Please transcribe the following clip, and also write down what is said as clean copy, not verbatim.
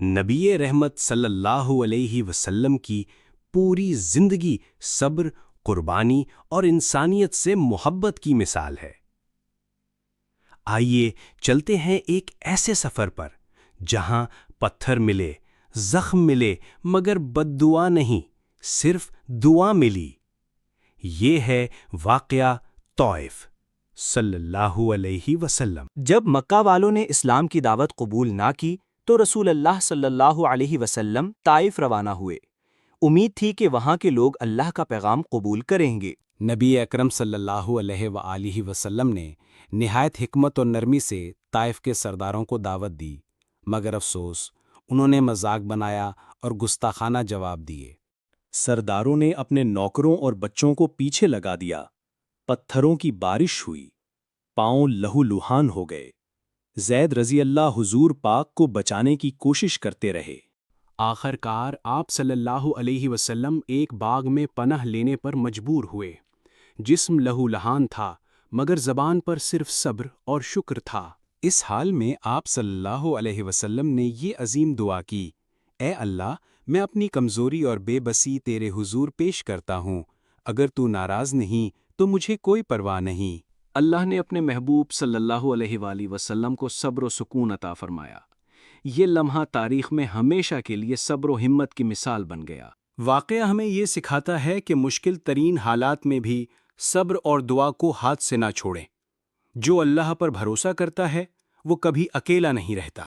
نبی رحمت صلی اللہ علیہ وسلم کی پوری زندگی صبر، قربانی اور انسانیت سے محبت کی مثال ہے۔ آئیے چلتے ہیں ایک ایسے سفر پر جہاں پتھر ملے، زخم ملے، مگر بد دعا نہیں، صرف دعا ملی۔ یہ ہے واقعہ طائف۔ صلی اللہ علیہ وسلم جب مکہ والوں نے اسلام کی دعوت قبول نہ کی تو رسول اللہ صلی اللہ علیہ وسلم طائف روانہ ہوئے۔ امید تھی کہ وہاں کے لوگ اللہ کا پیغام قبول کریں گے۔ نبی اکرم صلی اللہ علیہ وآلہ وسلم نے نہایت حکمت اور نرمی سے طائف کے سرداروں کو دعوت دی، مگر افسوس انہوں نے مذاق بنایا اور گستاخانہ جواب دیے۔ سرداروں نے اپنے نوکروں اور بچوں کو پیچھے لگا دیا، پتھروں کی بارش ہوئی، پاؤں لہو لہان ہو گئے۔ زید رضی اللہ حضور پاک کو بچانے کی کوشش کرتے رہے۔ آخر کار آپ صلی اللہ علیہ وسلم ایک باغ میں پناہ لینے پر مجبور ہوئے۔ جسم لہو لہان تھا، مگر زبان پر صرف صبر اور شکر تھا۔ اس حال میں آپ صلی اللہ علیہ وسلم نے یہ عظیم دعا کی: اے اللہ، میں اپنی کمزوری اور بے بسی تیرے حضور پیش کرتا ہوں، اگر تو ناراض نہیں تو مجھے کوئی پرواہ نہیں۔ اللہ نے اپنے محبوب صلی اللہ علیہ وآلہ وسلم کو صبر و سکون عطا فرمایا۔ یہ لمحہ تاریخ میں ہمیشہ کے لیے صبر و ہمت کی مثال بن گیا۔ واقعہ ہمیں یہ سکھاتا ہے کہ مشکل ترین حالات میں بھی صبر اور دعا کو ہاتھ سے نہ چھوڑیں۔ جو اللہ پر بھروسہ کرتا ہے وہ کبھی اکیلا نہیں رہتا۔